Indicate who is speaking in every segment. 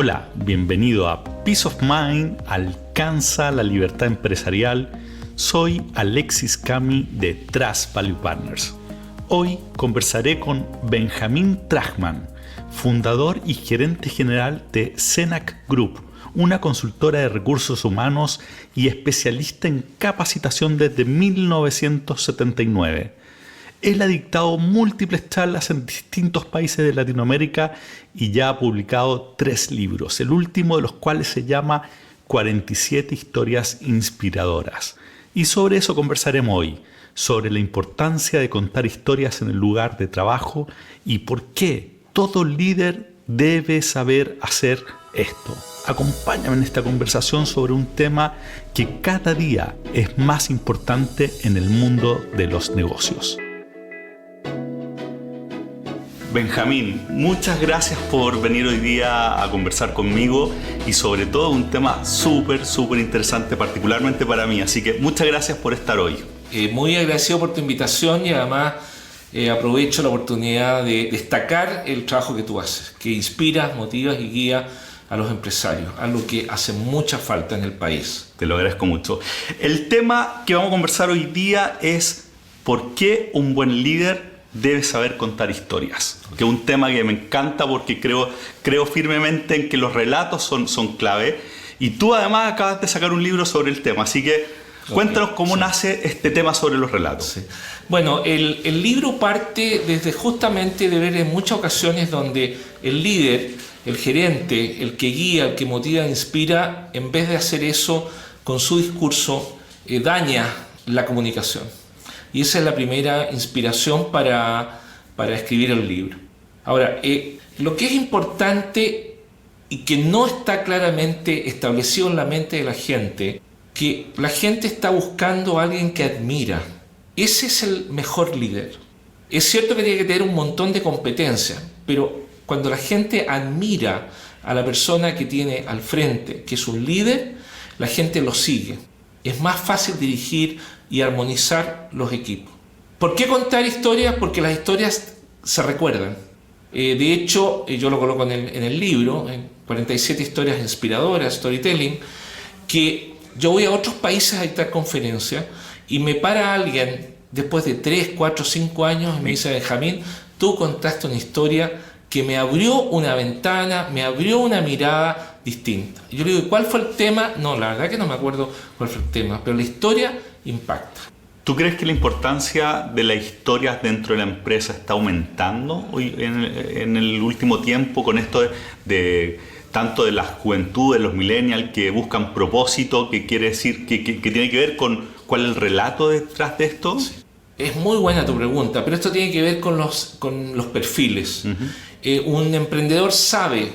Speaker 1: Hola, bienvenido a Peace of Mind, alcanza la libertad empresarial. Soy Alexis Cami de Trust Value Partners. Hoy conversaré con Benjamín Tragman, fundador y gerente general de Cenac Group, una consultora de recursos humanos y especialista en capacitación desde 1979. Él ha dictado múltiples charlas en distintos países de Latinoamérica y ya ha publicado 3 libros, el último de los cuales se llama 47 historias inspiradoras. Y sobre eso conversaremos hoy, sobre la importancia de contar historias en el lugar de trabajo y por qué todo líder debe saber hacer esto. Acompáñame en esta conversación sobre un tema que cada día es más importante en el mundo de los negocios. Benjamín, muchas gracias por venir hoy día a conversar conmigo y sobre todo un tema súper interesante, particularmente para mí. Así que muchas gracias por estar hoy.
Speaker 2: Muy agradecido por tu invitación y además aprovecho la oportunidad de destacar el trabajo que tú haces, que inspiras, motivas y guías a los empresarios, algo que hace mucha falta en el país.
Speaker 1: Te lo agradezco mucho. El tema que vamos a conversar hoy día es ¿por qué un buen líder debe saber contar historias? Que es un tema que me encanta porque creo firmemente en que los relatos son clave. Y tú además acabas de sacar un libro sobre el tema, así que cuéntanos cómo nace este tema sobre los relatos.
Speaker 2: Sí. Bueno, el libro parte desde justamente de ver en muchas ocasiones donde el líder, el gerente, el que guía, el que motiva, inspira, en vez de hacer eso con su discurso, daña la comunicación. Y esa es la primera inspiración para escribir el libro. Ahora, lo que es importante y que no está claramente establecido en la mente de la gente, que la gente está buscando a alguien que admira. Ese es el mejor líder. Es cierto que tiene que tener un montón de competencias, pero cuando la gente admira a la persona que tiene al frente, que es un líder, la gente lo sigue. Es más fácil dirigir y armonizar los equipos. ¿Por qué contar historias? Porque las historias se recuerdan. De hecho, yo lo coloco en el libro, en 47 historias inspiradoras, storytelling, que yo voy a otros países a dictar conferencias y me para alguien después de 3, 4, 5 años y me dice: Benjamín, tú contaste una historia que me abrió una ventana, me abrió una mirada distinta. Y yo le digo: ¿cuál fue el tema? No, la verdad que no me acuerdo cuál fue el tema, pero la historia impacta.
Speaker 1: ¿Tú crees que la importancia de las historias dentro de la empresa está aumentando hoy en el último tiempo con esto de tanto de la juventud, de los millennials que buscan propósito, que quiere decir que tiene que ver con cuál es el relato detrás de esto?
Speaker 2: Sí. Es muy buena tu pregunta, pero esto tiene que ver con los perfiles. Un emprendedor sabe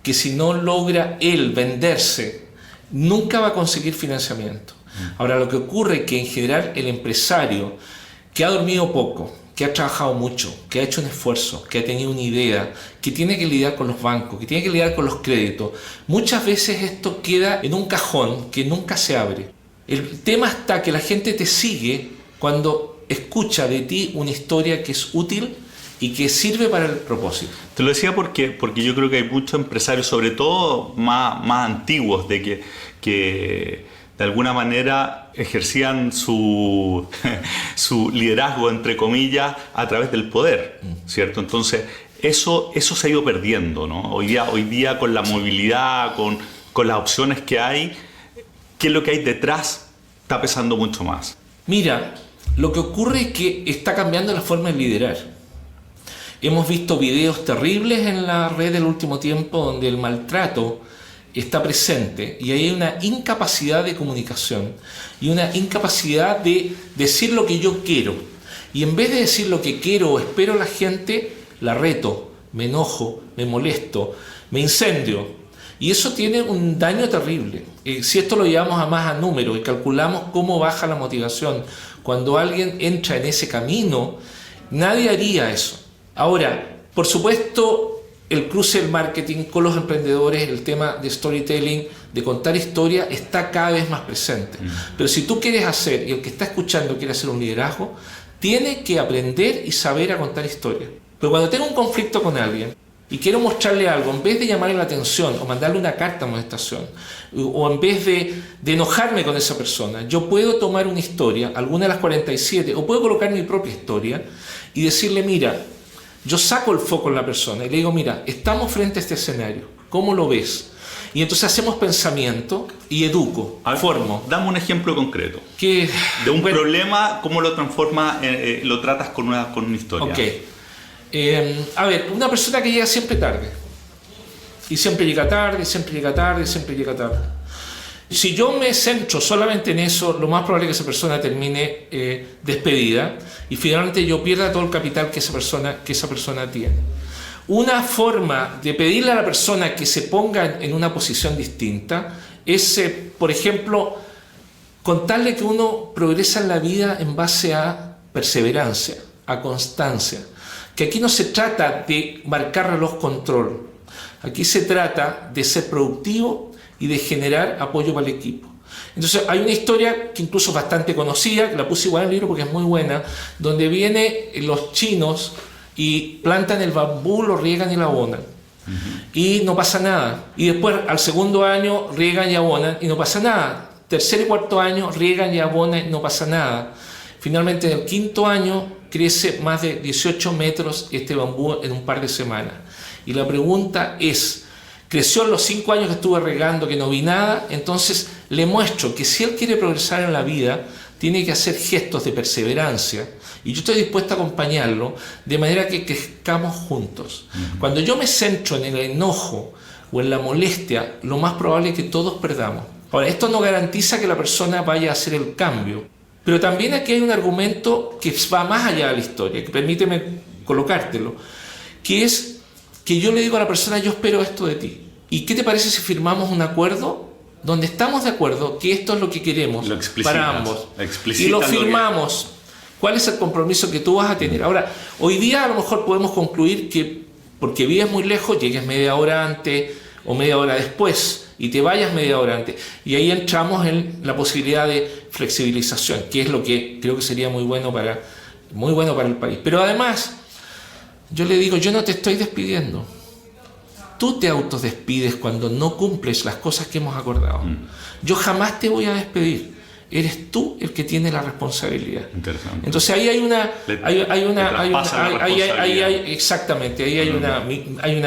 Speaker 2: que si no logra él venderse, nunca va a conseguir financiamiento. Ahora, lo que ocurre es que en general el empresario que ha dormido poco, que ha trabajado mucho, que ha hecho un esfuerzo, que ha tenido una idea, que tiene que lidiar con los bancos, que tiene que lidiar con los créditos, muchas veces esto queda en un cajón que nunca se abre. El tema está que la gente te sigue cuando escucha de ti una historia que es útil y que sirve para el propósito.
Speaker 1: Te lo decía porque yo creo que hay muchos empresarios, sobre todo más antiguos, de que de alguna manera ejercían su liderazgo, entre comillas, a través del poder, ¿cierto? Entonces, eso se ha ido perdiendo, ¿no? Hoy día con la movilidad, con las opciones que hay, ¿qué es lo que hay detrás? Está pesando mucho más.
Speaker 2: Mira, lo que ocurre es que está cambiando la forma de liderar. Hemos visto videos terribles en la red del último tiempo donde el maltrato está presente y hay una incapacidad de comunicación y una incapacidad de decir lo que yo quiero. Y en vez de decir lo que quiero o espero a la gente, la reto, me enojo, me molesto, me incendio. Y eso tiene un daño terrible. Si esto lo llevamos a números y calculamos cómo baja la motivación, cuando alguien entra en ese camino, nadie haría eso. Ahora, por supuesto, el cruce del marketing con los emprendedores, el tema de storytelling, de contar historia, está cada vez más presente. Pero si tú quieres hacer, y el que está escuchando quiere hacer un liderazgo, tiene que aprender y saber a contar historias. Pero cuando tenga un conflicto con alguien, y quiero mostrarle algo, en vez de llamarle la atención o mandarle una carta de amonestación, o en vez de enojarme con esa persona, yo puedo tomar una historia, alguna de las 47, o puedo colocar mi propia historia y decirle, mira, yo saco el foco en la persona y le digo, mira, estamos frente a este escenario, ¿cómo lo ves? Y entonces hacemos pensamiento y educo, formo.
Speaker 1: Dame un ejemplo concreto.
Speaker 2: Que,
Speaker 1: de un problema, ¿cómo lo transformas, lo tratas con una historia?
Speaker 2: Ok. A ver, una persona que llega siempre tarde. Y siempre llega tarde, siempre llega tarde, siempre llega tarde. Si yo me centro solamente en eso, lo más probable es que esa persona termine despedida y finalmente yo pierda todo el capital que esa persona tiene. Una forma de pedirle a la persona que se ponga en una posición distinta es, por ejemplo, contarle que uno progresa en la vida en base a perseverancia, a constancia. Que aquí no se trata de marcar reloj control, aquí se trata de ser productivo y de generar apoyo para el equipo. Entonces hay una historia que incluso es bastante conocida, que la puse igual en el libro porque es muy buena, donde vienen los chinos y plantan el bambú, lo riegan y lo abonan. Y no pasa nada. Y después al segundo año riegan y abonan y no pasa nada. Tercer y cuarto año riegan y abonan y no pasa nada. Finalmente en el quinto año crece más de 18 metros este bambú en un par de semanas. Y la pregunta es, creció en los 5 años que estuve regando, que no vi nada, entonces le muestro que si él quiere progresar en la vida, tiene que hacer gestos de perseverancia, y yo estoy dispuesto a acompañarlo de manera que crezcamos juntos. Cuando yo me centro en el enojo o en la molestia, lo más probable es que todos perdamos. Ahora, esto no garantiza que la persona vaya a hacer el cambio, pero también aquí hay un argumento que va más allá de la historia, que permíteme colocártelo, que es que yo le digo a la persona, yo espero esto de ti. ¿Y qué te parece si firmamos un acuerdo donde estamos de acuerdo que esto es lo que queremos para ambos? Y lo firmamos. ¿Cuál es el compromiso que tú vas a tener? Ahora, hoy día a lo mejor podemos concluir que porque vives muy lejos, llegues media hora antes o media hora después y te vayas media hora antes. Y ahí entramos en la posibilidad de flexibilización, que es lo que creo que sería muy bueno para el país. Pero además, yo le digo, yo no te estoy despidiendo. Tú te autodespides cuando no cumples las cosas que hemos acordado. Yo jamás te voy a despedir. Eres tú el que tiene la responsabilidad.
Speaker 1: Interesante.
Speaker 2: Entonces ahí hay una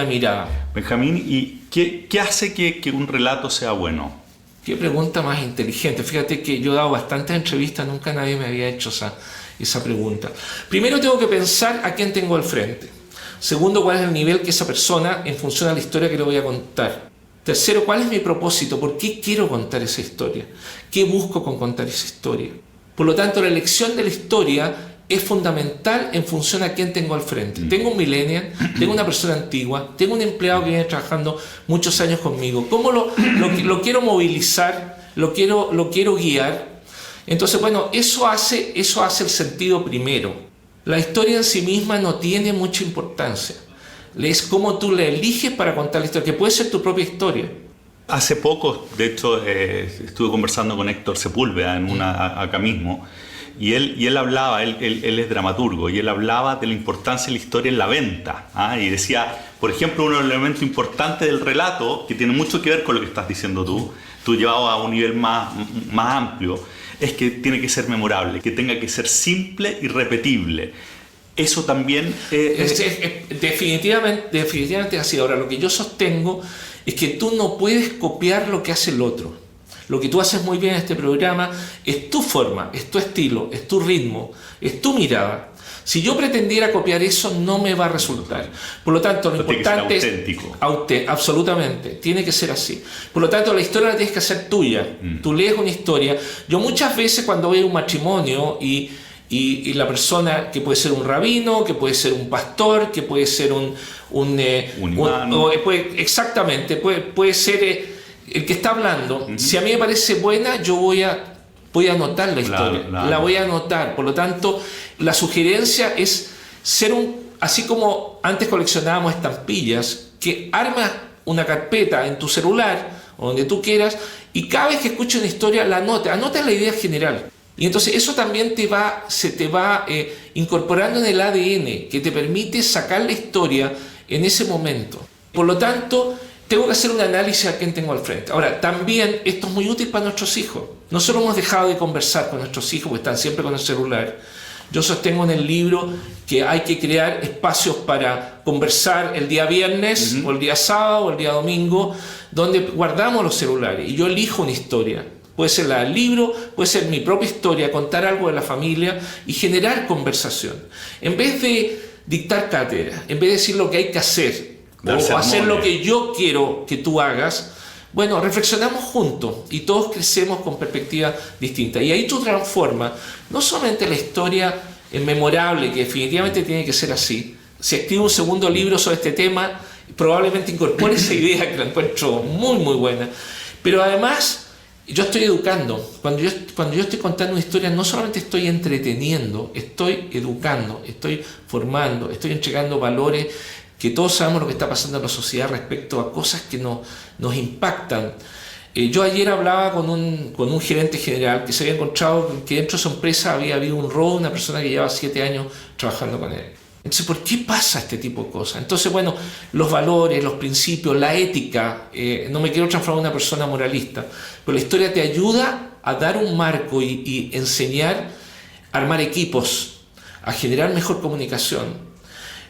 Speaker 2: mirada.
Speaker 1: Benjamín, ¿y qué hace que un relato sea bueno?
Speaker 2: Qué pregunta más inteligente. Fíjate que yo he dado bastantes entrevistas, nunca nadie me había hecho esa pregunta. Primero tengo que pensar a quién tengo al frente. Segundo, cuál es el nivel que esa persona en función a la historia que le voy a contar. Tercero, ¿cuál es mi propósito? ¿Por qué quiero contar esa historia? ¿Qué busco con contar esa historia? Por lo tanto, la elección de la historia es fundamental en función a quién tengo al frente. Tengo un millennial, tengo una persona antigua, tengo un empleado que viene trabajando muchos años conmigo. ¿Cómo lo quiero movilizar? ¿Lo quiero guiar? Entonces, bueno, eso hace el sentido primero. La historia en sí misma no tiene mucha importancia. Es como tú la eliges para contar la historia, que puede ser tu propia historia.
Speaker 1: Hace poco, de hecho, estuve conversando con Héctor Sepúlveda acá mismo, y él hablaba, él es dramaturgo, y él hablaba de la importancia de la historia en la venta. Y decía, por ejemplo, uno de los elementos importantes del relato, que tiene mucho que ver con lo que estás diciendo tú llevado a un nivel más amplio, es que tiene que ser memorable, que tenga que ser simple y repetible. Eso también... definitivamente así. Ahora, lo que yo sostengo es que tú no puedes copiar lo que hace el otro. Lo que tú haces muy bien en este programa es tu forma, es tu estilo, es tu ritmo, es tu mirada. Si yo pretendiera copiar eso, no me va a resultar. Por lo tanto, lo importante es auténtico.
Speaker 2: Absolutamente, tiene que ser así. Por lo tanto, la historia la tienes que hacer tuya. Tú lees una historia. Yo muchas veces cuando voy a un matrimonio y la persona, que puede ser un rabino, que puede ser un pastor, que puede ser exactamente, puede ser el que está hablando. Si a mí me parece buena, yo voy a anotar la historia, claro. La voy a anotar. Por lo tanto, la sugerencia es ser así como antes coleccionábamos estampillas, que armas una carpeta en tu celular o donde tú quieras, y cada vez que escuches una historia la anotas la idea general. Y entonces eso también se te va incorporando en el ADN, que te permite sacar la historia en ese momento. Por lo tanto, tengo que hacer un análisis a quién tengo al frente. Ahora, también esto es muy útil para nuestros hijos. Nosotros hemos dejado de conversar con nuestros hijos porque están siempre con el celular. Yo sostengo en el libro que hay que crear espacios para conversar el día viernes, o el día sábado, o el día domingo, donde guardamos los celulares y yo elijo una historia. Puede ser la del libro, puede ser mi propia historia, contar algo de la familia y generar conversación. En vez de dictar cátedra, en vez de decir lo que hay que hacer, o hacer lo que yo quiero que tú hagas, bueno, reflexionamos juntos y todos crecemos con perspectivas distintas. Y ahí tú transformas no solamente la historia en memorable, que definitivamente tiene que ser así. Si escribo un segundo libro sobre este tema, probablemente incorpore esa idea que la encuentro muy, muy buena. Pero además, yo estoy educando. Cuando yo estoy contando una historia, no solamente estoy entreteniendo, estoy educando, estoy formando, estoy entregando valores que todos sabemos lo que está pasando en la sociedad respecto a cosas que nos impactan. Yo ayer hablaba con un gerente general que se había encontrado que dentro de su empresa había habido un robo de una persona que llevaba 7 años trabajando con él. Entonces, ¿por qué pasa este tipo de cosas? Entonces, bueno, los valores, los principios, la ética, no me quiero transformar en una persona moralista, pero la historia te ayuda a dar un marco y enseñar a armar equipos, a generar mejor comunicación.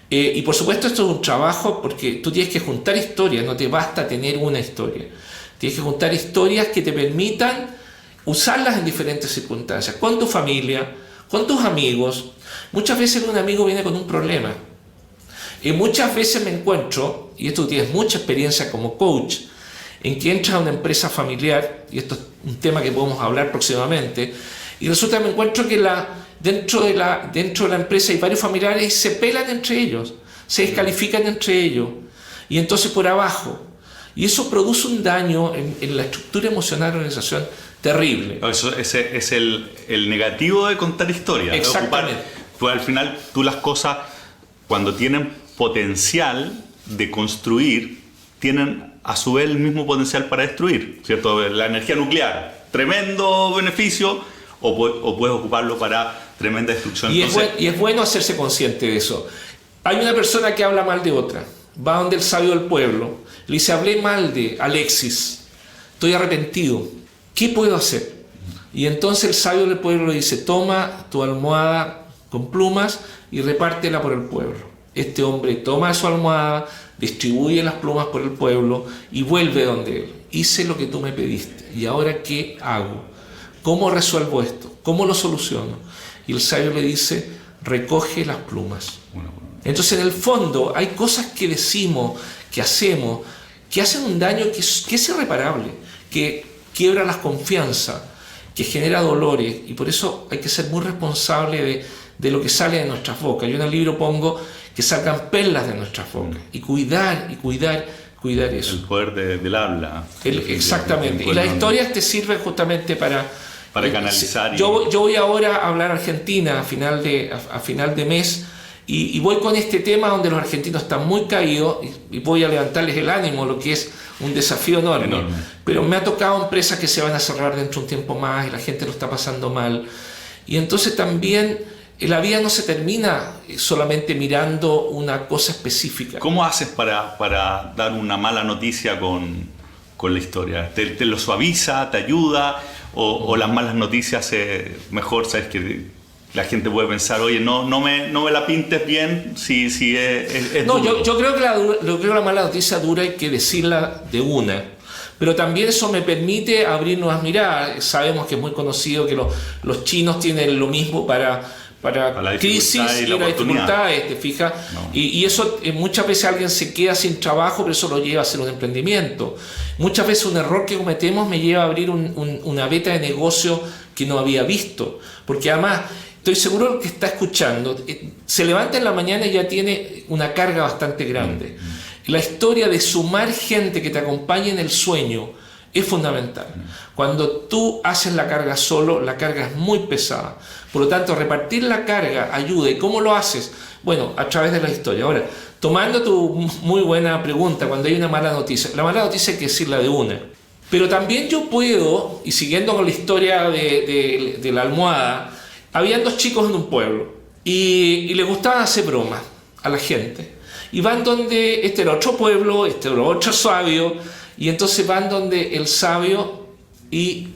Speaker 2: Y por supuesto esto es un trabajo porque tú tienes que juntar historias, no te basta tener una historia. Tienes que juntar historias que te permitan usarlas en diferentes circunstancias, con tu familia, con tus amigos. Muchas veces un amigo viene con un problema. Y muchas veces me encuentro, y esto tienes mucha experiencia como coach, en que entras a una empresa familiar, y esto es un tema que podemos hablar próximamente, y resulta que me encuentro que dentro de la empresa hay varios familiares y se pelan entre ellos, se descalifican entre ellos, y entonces por abajo. Y eso produce un daño en la estructura emocional de la organización terrible.
Speaker 1: Ese es el negativo de contar historias.
Speaker 2: Exactamente.
Speaker 1: Pues al final tú las cosas, cuando tienen potencial de construir, tienen a su vez el mismo potencial para destruir, ¿cierto? La energía nuclear, tremendo beneficio, o puedes ocuparlo para tremenda destrucción.
Speaker 2: Y es bueno hacerse consciente de eso. Hay una persona que habla mal de otra, va donde el sabio del pueblo, le dice: hablé mal de Alexis, estoy arrepentido, ¿qué puedo hacer? Y entonces el sabio del pueblo le dice: toma tu almohada con plumas y repártela por el pueblo. Este hombre toma su almohada, distribuye las plumas por el pueblo y vuelve donde él. Hice lo que tú me pediste, ¿y ahora qué hago? ¿Cómo resuelvo esto? ¿Cómo lo soluciono? Y el sabio le dice: recoge las plumas. Entonces, en el fondo, hay cosas que decimos, que hacemos, que hacen un daño que es irreparable, que quiebra las confianzas, que genera dolores, y por eso hay que ser muy responsable de lo que sale de nuestras bocas. Yo en el libro pongo que salgan perlas de nuestras bocas, y cuidar eso.
Speaker 1: El poder del habla.
Speaker 2: Exactamente. Y las historias te sirven justamente para
Speaker 1: canalizar.
Speaker 2: Yo voy ahora a hablar Argentina a final de mes, y voy con este tema donde los argentinos están muy caídos, y voy a levantarles el ánimo, lo que es un desafío enorme. Pero me ha tocado empresas que se van a cerrar dentro de un tiempo más y la gente lo está pasando mal. Y entonces también la vida no se termina solamente mirando una cosa específica.
Speaker 1: ¿Cómo haces para dar una mala noticia con la historia? ¿Te lo suaviza, te ayuda? ¿O las malas noticias mejor, sabes que la gente puede pensar: oye, no me la pintes bien si es
Speaker 2: no,
Speaker 1: duro?
Speaker 2: yo creo que la mala noticia dura hay que decirla de una. Pero también eso me permite abrir nuevas miradas. Sabemos que es muy conocido que los chinos tienen lo mismo para la crisis y la dificultad, ¿te fijas? No. Y eso muchas veces alguien se queda sin trabajo, pero eso lo lleva a hacer un emprendimiento. Muchas veces un error que cometemos me lleva a abrir una beta de negocio que no había visto. Porque además, estoy seguro que está escuchando, se levanta en la mañana y ya tiene una carga bastante grande. La historia de sumar gente que te acompañe en el sueño es fundamental. Cuando tú haces la carga solo, la carga es muy pesada. Por lo tanto, repartir la carga ayuda. ¿Y cómo lo haces? Bueno, a través de la historia. Ahora, tomando tu muy buena pregunta, cuando hay una mala noticia, la mala noticia hay que decirla de una. Pero también yo puedo, y siguiendo con la historia de la almohada, habían 2 chicos en un pueblo y les gustaba hacer bromas a la gente. y van donde este era otro pueblo, este era otro sabio, y entonces van donde el sabio y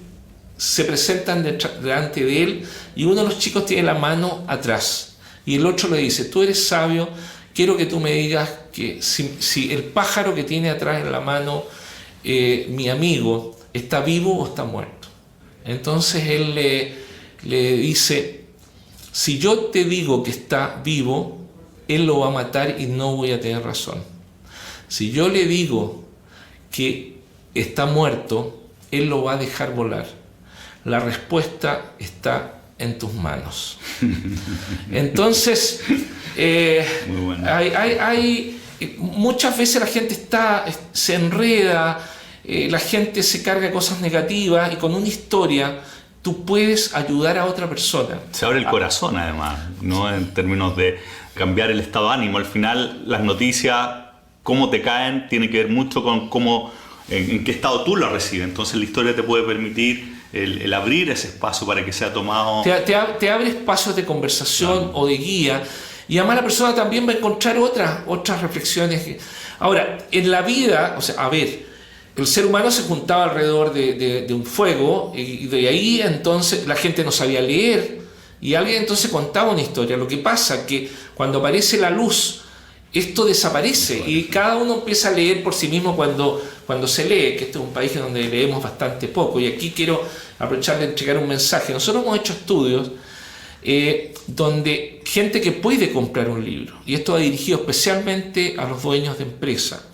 Speaker 2: se presentan delante de él, y uno de los chicos tiene la mano atrás, y el otro le dice: tú eres sabio, quiero que tú me digas que si el pájaro que tiene atrás en la mano, mi amigo, está vivo o está muerto. Entonces él le dice: si yo te digo que está vivo, él lo va a matar y no voy a tener razón. Si yo le digo que está muerto, él lo va a dejar volar. La respuesta está en tus manos. Entonces,
Speaker 1: Muy bueno.
Speaker 2: muchas veces la gente se enreda, la gente se carga de cosas negativas, y con una historia tú puedes ayudar a otra persona.
Speaker 1: Se abre el corazón, además, ¿no? En términos de cambiar el estado de ánimo. Al final, las noticias, cómo te caen, tiene que ver mucho con en qué estado tú lo recibes. Entonces, la historia te puede permitir el abrir ese espacio para que sea tomado.
Speaker 2: Te abre espacios de conversación o de guía, y además la persona también va a encontrar otras reflexiones. Ahora, en la vida, o sea, a ver, el ser humano se juntaba alrededor de un fuego, y de ahí entonces la gente no sabía leer, y alguien entonces contaba una historia. Lo que pasa es que cuando aparece la luz, esto desaparece, y cada uno empieza a leer por sí mismo cuando se lee, que este es un país donde leemos bastante poco. Y aquí quiero aprovechar de entregar un mensaje. Nosotros hemos hecho estudios donde gente que puede comprar un libro, y esto va dirigido especialmente a los dueños de empresa.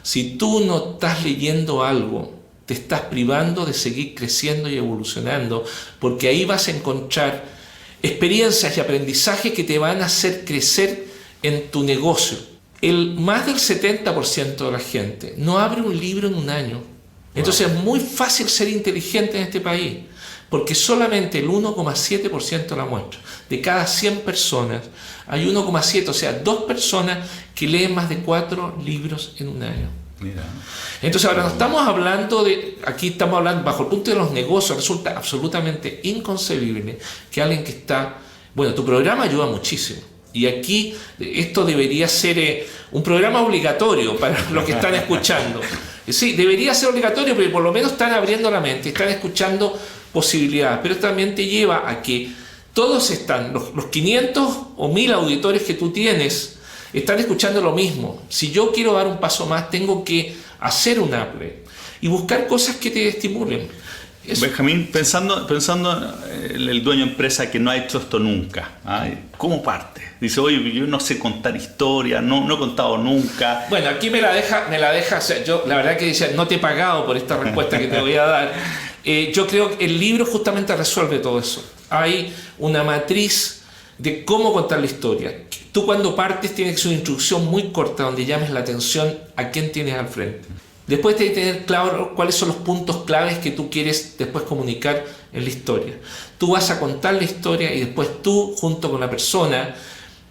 Speaker 2: Si tú no estás leyendo algo, te estás privando de seguir creciendo y evolucionando, porque ahí vas a encontrar experiencias y aprendizajes que te van a hacer crecer en tu negocio. Más del 70% de la gente no abre un libro en un año. Entonces es muy fácil ser inteligente en este país, porque solamente el 1,7% la muestra. De cada 100 personas hay 1,7, o sea, 2 personas que leen más de 4 libros en un año.
Speaker 1: Mira.
Speaker 2: Entonces ahora no estamos hablando aquí estamos hablando bajo el punto de los negocios. Resulta absolutamente inconcebible que alguien que está... Bueno, tu programa ayuda muchísimo, y aquí esto debería ser un programa obligatorio para los que están escuchando. Sí, debería ser obligatorio, porque por lo menos están abriendo la mente, están escuchando posibilidades, pero también te lleva a que todos los 500 o 1000 auditores que tú tienes, están escuchando lo mismo. Si yo quiero dar un paso más, tengo que hacer un upgrade y buscar cosas que te estimulen.
Speaker 1: Benjamín, pensando en el dueño de empresa que no ha hecho esto nunca, ¿cómo parte? Dice: oye, yo no sé contar historias, no he contado nunca.
Speaker 2: Bueno, aquí me la deja, o sea, yo la verdad que decía, no te he pagado por esta respuesta que te voy a dar. Yo creo que el libro justamente resuelve todo eso. Hay una matriz de cómo contar la historia. Tú cuando partes tienes que hacer una introducción muy corta donde llames la atención a quién tienes al frente. Después tienes que tener claro cuáles son los puntos claves que tú quieres después comunicar en la historia. Tú vas a contar la historia, y después tú, junto con la persona,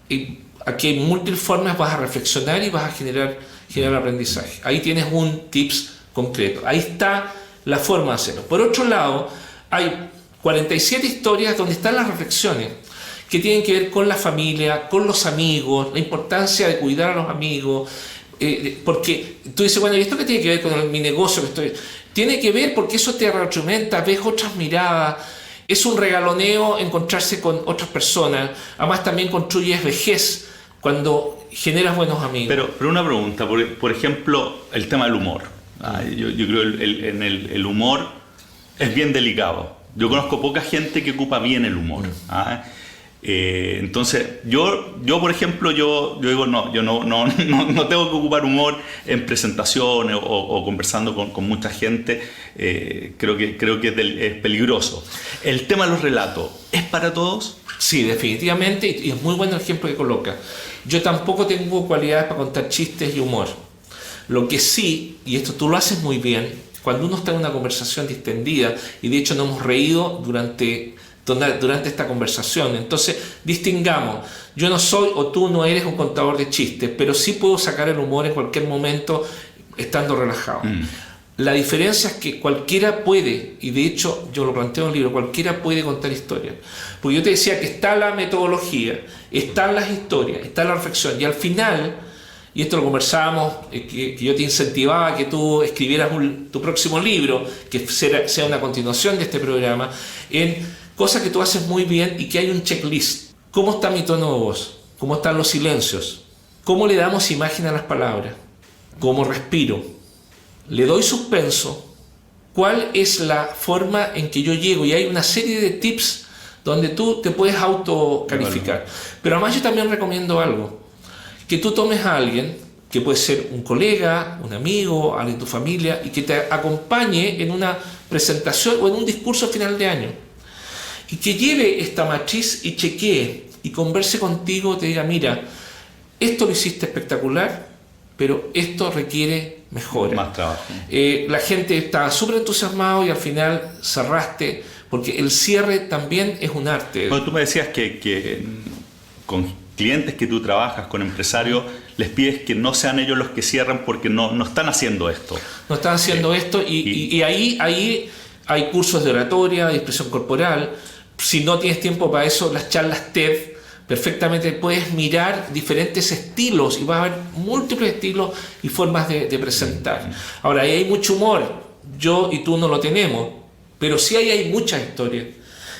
Speaker 2: y aquí hay múltiples formas, vas a reflexionar y vas a generar aprendizaje. Ahí tienes un tips concreto. Ahí está la forma de hacerlo. Por otro lado, hay 47 historias donde están las reflexiones que tienen que ver con la familia, con los amigos, la importancia de cuidar a los amigos, porque tú dices: bueno, ¿y esto qué tiene que ver con mi negocio? Tiene que ver porque eso te retroalimenta, ves otras miradas, es un regaloneo encontrarse con otras personas. Además también construyes vejez cuando generas buenos amigos.
Speaker 1: Pero una pregunta, por ejemplo, el tema del humor. Yo creo que el humor es bien delicado. Yo conozco poca gente que ocupa bien el humor. Entonces yo por ejemplo, yo digo: no, yo no tengo que ocupar humor en presentaciones o conversando con mucha gente. Creo que es peligroso. El tema de los relatos, ¿es para todos?
Speaker 2: Sí, definitivamente, y es muy bueno el ejemplo que coloca. Yo tampoco tengo cualidades para contar chistes y humor. Lo que sí, y esto tú lo haces muy bien, cuando uno está en una conversación distendida, y de hecho nos hemos reído durante esta conversación. Entonces distingamos: yo no soy, o tú no eres, un contador de chistes, pero sí puedo sacar el humor en cualquier momento estando relajado. La diferencia es que cualquiera puede, y de hecho yo lo planteo en el libro, cualquiera puede contar historias, porque yo te decía que está la metodología, están las historias, está la reflexión, y al final y esto lo conversábamos, que yo te incentivaba a que tú escribieras tu próximo libro, que sea una continuación de este programa, en cosas que tú haces muy bien y que hay un checklist. ¿Cómo está mi tono de voz? ¿Cómo están los silencios? ¿Cómo le damos imagen a las palabras? ¿Cómo respiro? ¿Le doy suspenso? ¿Cuál es la forma en que yo llego? Y hay una serie de tips donde tú te puedes autocalificar. Pero además yo también recomiendo algo. Que tú tomes a alguien, que puede ser un colega, un amigo, alguien de tu familia, y que te acompañe en una presentación o en un discurso final de año. Y que lleve esta matriz y chequee y converse contigo, te diga, mira, esto lo hiciste espectacular, pero esto requiere mejora.
Speaker 1: Más trabajo.
Speaker 2: La gente estaba súper entusiasmado y al final cerraste, porque el cierre también es un arte.
Speaker 1: Bueno, tú me decías que con clientes que tú trabajas, con empresarios, les pides que no sean ellos los que cierran porque no están haciendo esto.
Speaker 2: No están haciendo esto y ahí hay cursos de oratoria, de expresión corporal. Si no tienes tiempo para eso, las charlas TED, perfectamente puedes mirar diferentes estilos y vas a ver múltiples estilos y formas de presentar. Ahora, ahí hay mucho humor. Yo y tú no lo tenemos, pero sí ahí hay muchas historias.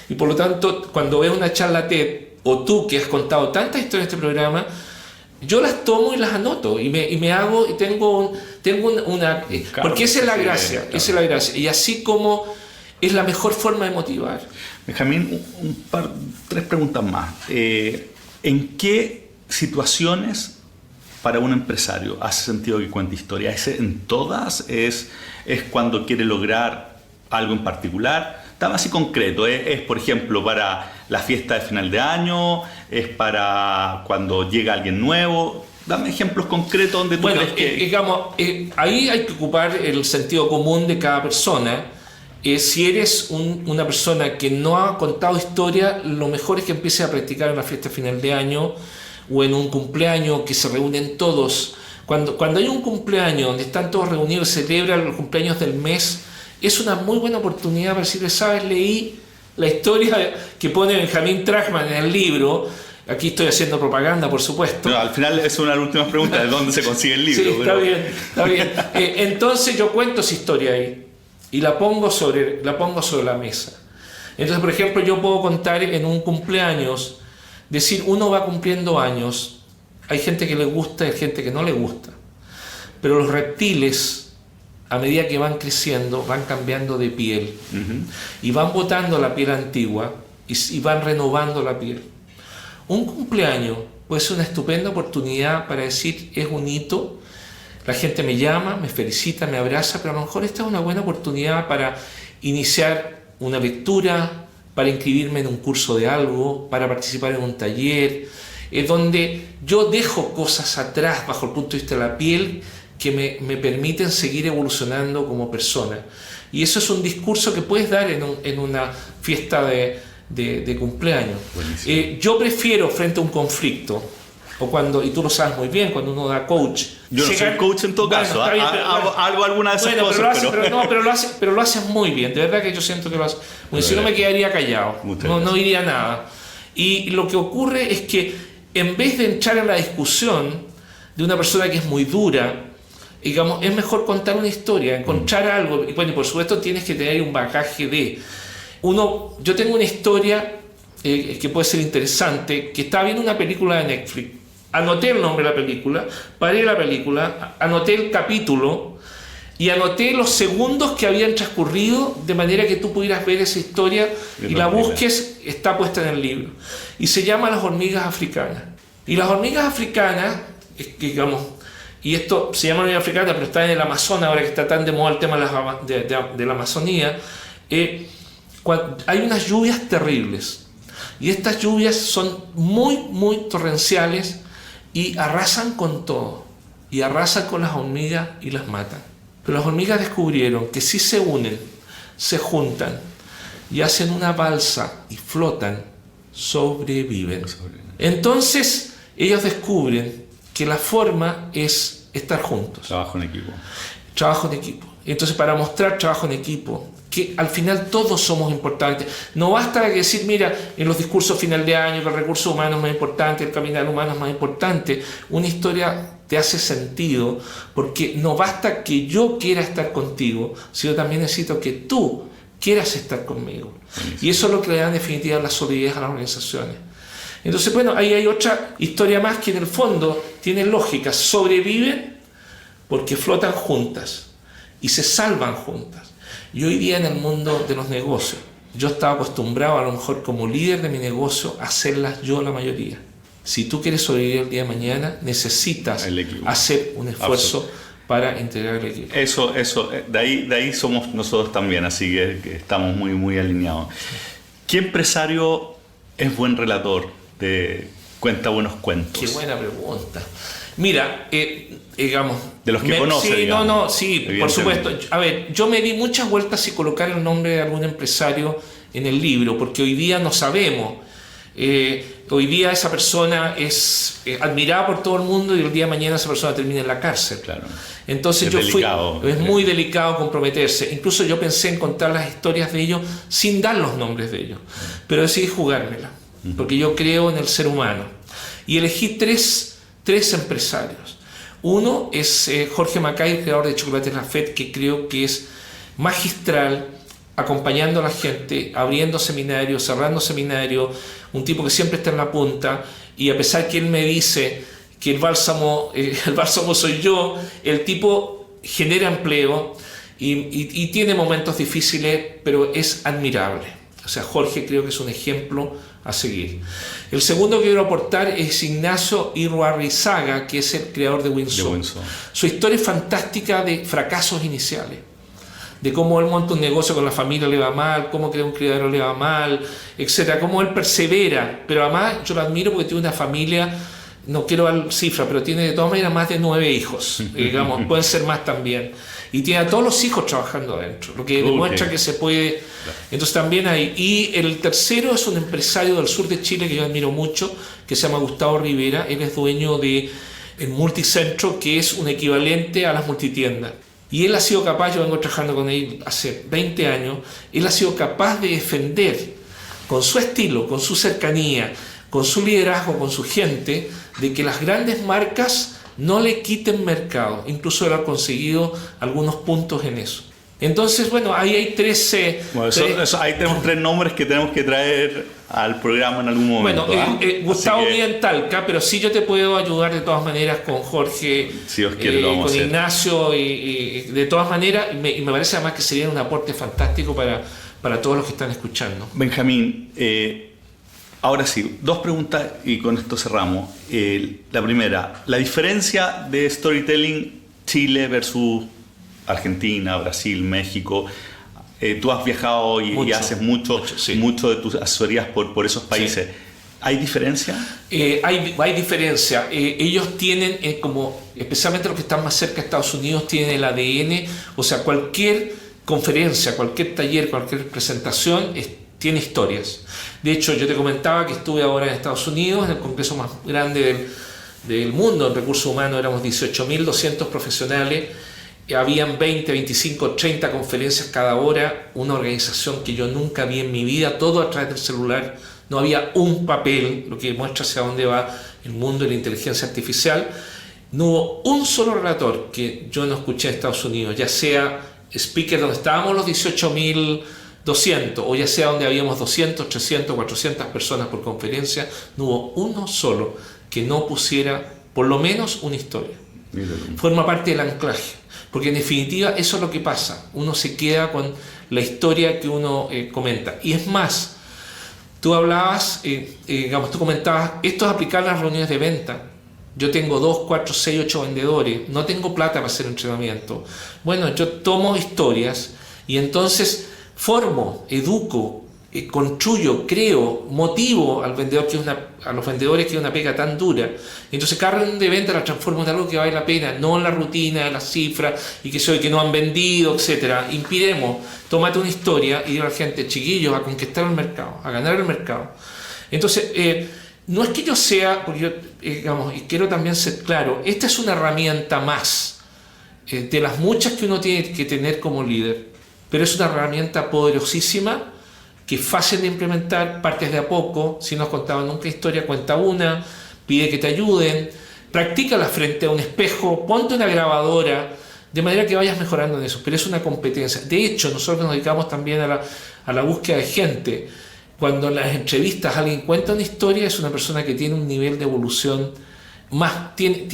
Speaker 2: Y por lo tanto, cuando ves una charla TED, o tú que has contado tantas historias en este programa, yo las tomo y las anoto y me hago y tengo una porque esa es la gracia, esa es la gracia. Y así como es la mejor forma de motivar.
Speaker 1: Benjamín, tres preguntas más. ¿En qué situaciones para un empresario hace sentido que cuente historia? ¿Es en todas? ¿Es cuando quiere lograr algo en particular? Dame así concreto. ¿Es, por ejemplo, para la fiesta de final de año? ¿Es para cuando llega alguien nuevo? Dame ejemplos concretos donde tú crees que...
Speaker 2: Digamos, ahí hay que ocupar el sentido común de cada persona. Si eres una persona que no ha contado historia, lo mejor es que empieces a practicar en la fiesta de final de año o en un cumpleaños que se reúnen todos. Cuando hay un cumpleaños donde están todos reunidos, celebran los cumpleaños del mes, es una muy buena oportunidad para decirle, ¿sabes? Leí la historia que pone Benjamin Trachman en el libro. Aquí estoy haciendo propaganda, por supuesto.
Speaker 1: No, al final es una de las últimas preguntas, ¿de dónde se consigue el libro?
Speaker 2: Sí, está bien. Entonces yo cuento esa historia ahí y la pongo sobre la mesa. Entonces, por ejemplo, yo puedo contar en un cumpleaños, decir, uno va cumpliendo años, hay gente que le gusta y hay gente que no le gusta, pero los reptiles, a medida que van creciendo, van cambiando de piel y van botando la piel antigua y van renovando la piel. Un cumpleaños puede ser una estupenda oportunidad para decir, es un hito, la gente me llama, me felicita, me abraza, pero a lo mejor esta es una buena oportunidad para iniciar una lectura, para inscribirme en un curso de algo, para participar en un taller, donde yo dejo cosas atrás bajo el punto de vista de la piel que me permiten seguir evolucionando como persona. Y eso es un discurso que puedes dar en una fiesta de cumpleaños. Yo prefiero frente a un conflicto, y tú lo sabes muy bien, cuando uno da coach.
Speaker 1: Yo no soy coach en todo caso, hago alguna de esas cosas.
Speaker 2: Pero lo haces muy bien, de verdad que yo siento que lo haces. Porque si no me quedaría callado, no diría nada. Y lo que ocurre es que en vez de entrar en la discusión de una persona que es muy dura, digamos, es mejor contar una historia, encontrar algo, y bueno, y por supuesto tienes que tener un bagaje yo tengo una historia que puede ser interesante, que estaba viendo una película de Netflix, anoté el nombre de la película, paré la película, anoté el capítulo y anoté los segundos que habían transcurrido de manera que tú pudieras ver esa historia y la busques, está puesta en el libro. Y se llama Las hormigas africanas. Y las hormigas africanas, digamos, y esto se llama hormiga africana, pero está en el Amazonas, ahora que está tan de moda el tema de la Amazonía, hay unas lluvias terribles. Y estas lluvias son muy, muy torrenciales y arrasan con todo. Y arrasan con las hormigas y las matan. Pero las hormigas descubrieron que si se unen, se juntan y hacen una balsa y flotan, sobreviven. Entonces, ellos descubren que la forma es estar juntos.
Speaker 1: Trabajo en equipo.
Speaker 2: Trabajo en equipo. Entonces, para mostrar trabajo en equipo, que al final todos somos importantes. No basta decir, mira, en los discursos final de año que el recurso humano es más importante, el capital humano es más importante. Una historia te hace sentido, porque no basta que yo quiera estar contigo, sino también necesito que tú quieras estar conmigo. Y eso es lo que le da en definitiva la solidez a las organizaciones. Entonces, bueno, ahí hay otra historia más que en el fondo tiene lógica. Sobreviven porque flotan juntas y se salvan juntas. Y hoy día en el mundo de los negocios, yo estaba acostumbrado a lo mejor como líder de mi negocio a hacerlas yo la mayoría. Si tú quieres sobrevivir el día de mañana, necesitas hacer un esfuerzo para integrar el equipo.
Speaker 1: Eso, de ahí somos nosotros también, así que estamos muy, muy alineados. ¿Qué empresario es buen relator? Cuenta buenos cuentos.
Speaker 2: Qué buena pregunta. Mira, digamos...
Speaker 1: De los que conoces,
Speaker 2: sí,
Speaker 1: digamos,
Speaker 2: sí, por supuesto. A ver, yo me di muchas vueltas y colocar el nombre de algún empresario en el libro, porque hoy día no sabemos. Hoy día esa persona es admirada por todo el mundo y el día de mañana esa persona termina en la cárcel.
Speaker 1: Claro.
Speaker 2: Entonces es muy delicado comprometerse. Incluso yo pensé en contar las historias de ellos sin dar los nombres de ellos, pero decidí jugármela, porque yo creo en el ser humano. Y elegí tres empresarios. Uno es Jorge Macay, el creador de Chocolates Lafette, que creo que es magistral, acompañando a la gente, abriendo seminarios, cerrando seminarios, un tipo que siempre está en la punta, y a pesar que él me dice que el bálsamo soy yo, el tipo genera empleo y tiene momentos difíciles, pero es admirable. O sea, Jorge creo que es un ejemplo a seguir. El segundo que quiero aportar es Ignacio Irurrizaga, que es el creador de Windsor. Su historia es fantástica de fracasos iniciales, de cómo él monta un negocio con la familia, le va mal, cómo crea un criadero, le va mal, etcétera, cómo él persevera, pero además yo lo admiro porque tiene una familia, no quiero dar cifra, pero tiene de todas maneras más de 9 hijos, digamos, pueden ser más también, y tiene a todos los hijos trabajando adentro, lo que demuestra que se puede. Entonces también hay. Y el tercero es un empresario del sur de Chile que yo admiro mucho, que se llama Gustavo Rivera. Él es dueño de el Multicentro, que es un equivalente a las multitiendas. Y él ha sido capaz, yo vengo trabajando con él hace 20 años, él ha sido capaz de defender con su estilo, con su cercanía, con su liderazgo, con su gente, de que las grandes marcas no le quiten mercado. Incluso él ha conseguido algunos puntos en eso. Entonces, bueno, ahí hay
Speaker 1: ahí tenemos 3 nombres que tenemos que traer al programa en algún momento.
Speaker 2: Bueno, Gustavo vive en Talca, pero sí yo te puedo ayudar de todas maneras con Jorge,
Speaker 1: si Dios quiere,
Speaker 2: con Ignacio, y de todas maneras, y me parece además que sería un aporte fantástico para todos los que están escuchando.
Speaker 1: Benjamín, ahora sí, 2 preguntas y con esto cerramos. La primera, la diferencia de storytelling Chile versus Argentina, Brasil, México. Tú has viajado y haces mucho de tus asesorías por esos países. Sí. ¿Hay diferencia?
Speaker 2: Hay diferencia. Ellos tienen, especialmente los que están más cerca de Estados Unidos, tienen el ADN, o sea, cualquier conferencia, cualquier taller, cualquier presentación tiene historias. De hecho, yo te comentaba que estuve ahora en Estados Unidos, en el congreso más grande del mundo en recursos humanos, éramos 18.200 profesionales. Habían 20, 25, 30 conferencias cada hora, una organización que yo nunca vi en mi vida, todo a través del celular, no había un papel, lo que muestra hacia dónde va el mundo de la inteligencia artificial. No hubo un solo relator que yo no escuché en Estados Unidos, ya sea speaker donde estábamos los 18.200 o ya sea donde habíamos 200, 300, 400 personas por conferencia, no hubo uno solo que no pusiera por lo menos una historia. Forma parte del anclaje. Porque en definitiva eso es lo que pasa, uno se queda con la historia que uno comenta. Y es más, tú hablabas, tú comentabas, esto es aplicar las reuniones de venta. Yo tengo 2, 4, 6, 8 vendedores, no tengo plata para hacer entrenamiento. Bueno, yo tomo historias y entonces formo, educo, construyo, creo, motivo al vendedor a los vendedores que es una pega tan dura. Entonces cada reunión de venta la transformo en algo que vale la pena, no en la rutina, en las cifras y que no han vendido, etcétera. Inspiremos, tómate una historia y diga a la gente, chiquillos, a conquistar el mercado, a ganar el mercado. Entonces, no es que yo sea, porque yo, y quiero también ser claro, esta es una herramienta más de las muchas que uno tiene que tener como líder, pero es una herramienta poderosísima que es fácil de implementar, partes de a poco. Si no has contado nunca historia, cuenta una, pide que te ayuden, practícala frente a un espejo, ponte una grabadora, de manera que vayas mejorando en eso, pero es una competencia. De hecho, nosotros nos dedicamos también a la búsqueda de gente. Cuando en las entrevistas alguien cuenta una historia, es una persona que tiene un nivel de evolución más, tiene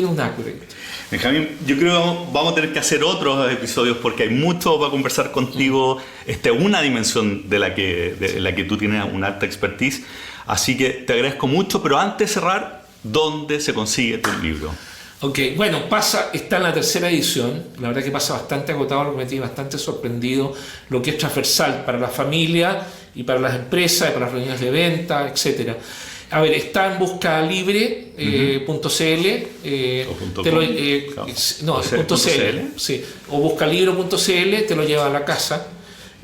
Speaker 2: un upgrade.
Speaker 1: Benjamín, yo creo que vamos a tener que hacer otros episodios porque hay mucho para conversar contigo. Esta es una dimensión de la que tú tienes una alta expertise. Así que te agradezco mucho, pero antes de cerrar, ¿dónde se consigue tu libro?
Speaker 2: Ok, bueno, está en la tercera edición. La verdad que pasa bastante agotado, lo que me tiene bastante sorprendido, lo que es transversal para la familia y para las empresas, y para las reuniones de venta, etcétera. A ver, está en buscalibre.cl sí, o buscalibro.cl, te lo lleva a la casa.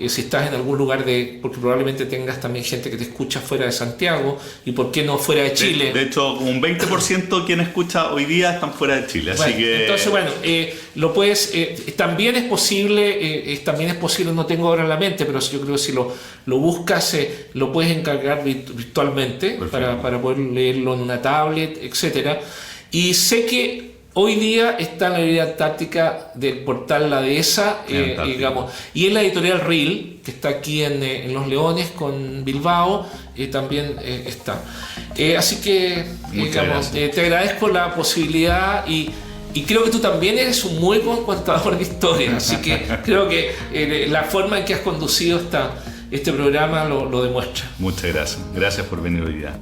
Speaker 2: Si estás en algún lugar porque probablemente tengas también gente que te escucha fuera de Santiago y por qué no fuera de Chile.
Speaker 1: De hecho, un 20% de quien escucha hoy día están fuera de Chile,
Speaker 2: bueno,
Speaker 1: así que...
Speaker 2: Entonces, bueno, lo puedes, también es posible, no tengo ahora en la mente, pero yo creo que si lo buscas, lo puedes encargar virtualmente para poder leerlo en una tablet, etcétera. Y sé que hoy día está en la librería Antártica del portal La Dehesa, digamos, y en la editorial Reel, que está aquí en Los Leones con Bilbao, también está. Así que, digamos, te agradezco la posibilidad y creo que tú también eres un muy buen contador de historias, así que creo que la forma en que has conducido este programa lo demuestra.
Speaker 1: Muchas gracias. Gracias por venir hoy día.